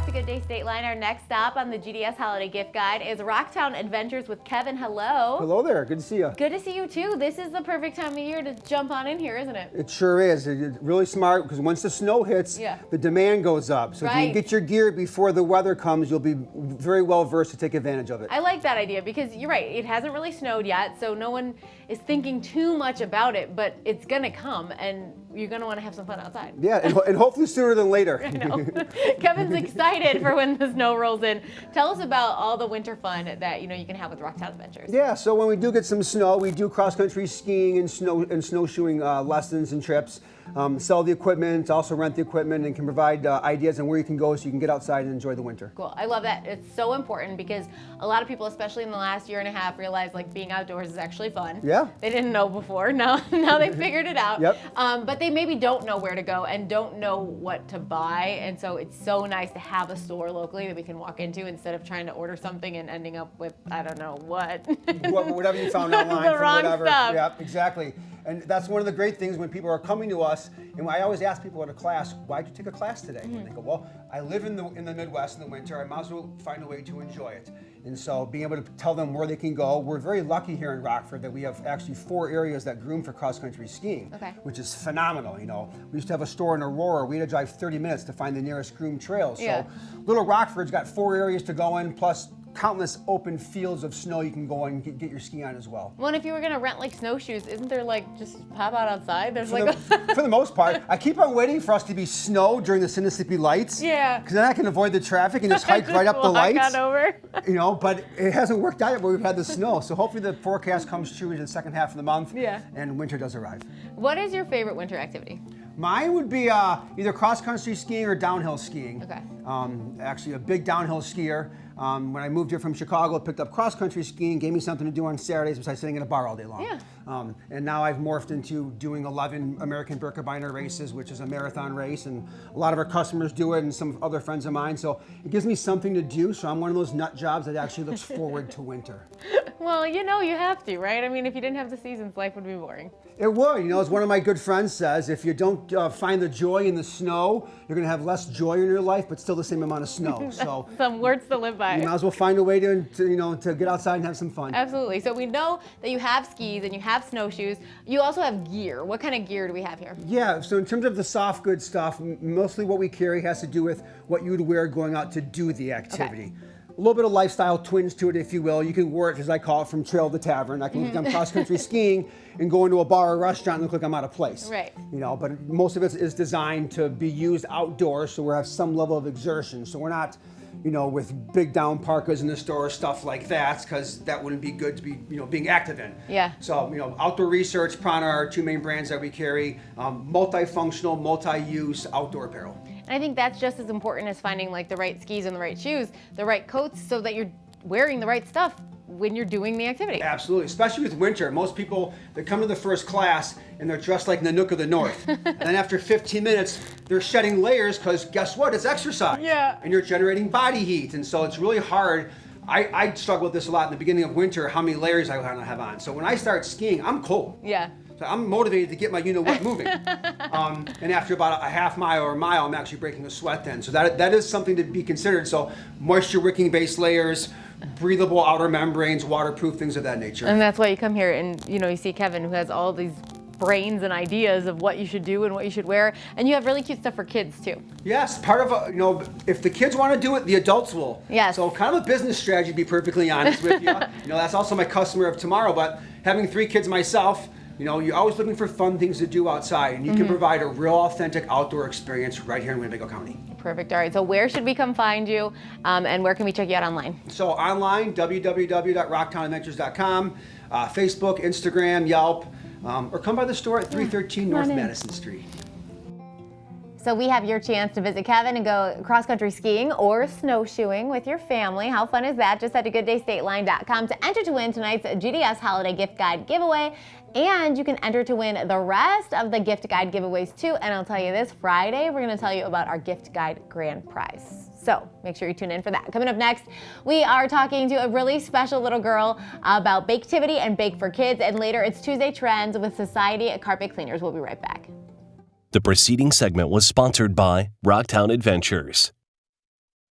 to Good Day State Line. Our next stop on the GDS Holiday Gift Guide is Rocktown Adventures with Kevin. Hello. Hello there. Good to see you. Good to see you too. This is the perfect time of year to jump on in here, isn't it? It sure is. It's really smart because once the snow hits, the demand goes up. So if you can get your gear before the weather comes, you'll be very well versed to take advantage of it. I like that idea because you're right. It hasn't really snowed yet, so no one is thinking too much about it, but it's going to come and you're going to want to have some fun outside. Yeah, and hopefully sooner than later. I know. Kevin's excited for when the snow rolls in. Tell us about all the winter fun that you can have with Rocktown Adventures. Yeah, so when we do get some snow, we do cross-country skiing and snowshoeing lessons and trips. Sell the equipment, also rent the equipment, and can provide ideas on where you can go so you can get outside and enjoy the winter. Cool. I love that. It's so important because a lot of people, especially in the last year and a half, realize like being outdoors is actually fun. Yeah. They didn't know before. Now they figured it out. Yep. But they maybe don't know where to go and don't know what to buy. And so it's so nice to have a store locally that we can walk into instead of trying to order something and ending up with, I don't know what. Whatever you found online the from wrong whatever. stuff. Yeah, exactly. And that's one of the great things when people are coming to us, and I always ask people at a class, why'd you take a class today? And they go, well, I live in the Midwest in the winter, I might as well find a way to enjoy it. And so being able to tell them where they can go, we're very lucky here in Rockford that we have actually 4 areas that groom for cross-country skiing, which is phenomenal. We used to have a store in Aurora, we had to drive 30 minutes to find the nearest groomed trail. So little Rockford's got 4 areas to go in, plus countless open fields of snow you can go and get your ski on as well. Well, and if you were gonna rent like snowshoes, isn't there like just pop out outside? There's for the most part. I keep on waiting for us to be snow during the Mississippi Lights. Yeah. Because then I can avoid the traffic and just hike right up the lights. On over. But it hasn't worked out yet where we've had the snow. So hopefully the forecast comes true in the second half of the month. Yeah. And winter does arrive. What is your favorite winter activity? Mine would be either cross-country skiing or downhill skiing. Okay. Actually, a big downhill skier. When I moved here from Chicago, I picked up cross-country skiing, gave me something to do on Saturdays besides sitting in a bar all day long. Yeah. And now I've morphed into doing 11 American Birkebeiner races, which is a marathon race, and a lot of our customers do it and some other friends of mine. So it gives me something to do, so I'm one of those nut jobs that actually looks forward to winter. Well, you have to, right? I mean, if you didn't have the seasons, life would be boring. It would. As one of my good friends says, if you don't find the joy in the snow, you're going to have less joy in your life, but still the same amount of snow. So some words to live by. You might as well find a way to get outside and have some fun. Absolutely. So we know that you have skis and you have snowshoes. You also have gear. What kind of gear do we have here? Yeah. So in terms of the soft goods stuff, mostly what we carry has to do with what you would wear going out to do the activity. Okay. A little bit of lifestyle twins to it, if you will. You can wear it, as I call it, from trail to tavern. I can look like I'm cross-country skiing and go into a bar or restaurant and look like I'm out of place. Right. But most of it is designed to be used outdoors, so we have some level of exertion. So we're not, with big down parkas in the store or stuff like that, because that wouldn't be good to be, being active in. Yeah. So, Outdoor Research, Prana are our 2 main brands that we carry. Multifunctional, multi-use outdoor apparel. And I think that's just as important as finding like the right skis and the right shoes, the right coats, so that you're wearing the right stuff when you're doing the activity. Absolutely, especially with winter. Most people, they come to the first class and they're dressed like Nanook of the North. And then after 15 minutes, they're shedding layers because guess what? It's exercise. Yeah. And you're generating body heat. And so it's really hard. I struggle with this a lot in the beginning of winter, how many layers I want to have on. So when I start skiing, I'm cold. Yeah. So I'm motivated to get my what moving. And after about a half mile or a mile, I'm actually breaking a sweat then. So that is something to be considered. So moisture wicking base layers, breathable outer membranes, waterproof, things of that nature. And that's why you come here and you see Kevin, who has all these brains and ideas of what you should do and what you should wear. And you have really cute stuff for kids too. Yes, part of if the kids want to do it, the adults will. Yes. So kind of a business strategy, to be perfectly honest with you. That's also my customer of tomorrow, but having 3 kids myself, you're always looking for fun things to do outside, and you can provide a real authentic outdoor experience right here in Winnebago County. Perfect. All right. So where should we come find you, and where can we check you out online? So online, www.rocktownadventures.com, Facebook, Instagram, Yelp, or come by the store at 313 North Madison Street. So we have your chance to visit Kevin and go cross-country skiing or snowshoeing with your family. How fun is that? Just head to GoodDayStateline.com to enter to win tonight's GDS Holiday Gift Guide giveaway. And you can enter to win the rest of the gift guide giveaways too. And I'll tell you this, Friday, we're going to tell you about our gift guide grand prize. So make sure you tune in for that. Coming up next, we are talking to a really special little girl about Baketivity and Bake for Kids. And later, it's Tuesday Trends with Society Carpet Cleaners. We'll be right back. The preceding segment was sponsored by Rocktown Adventures.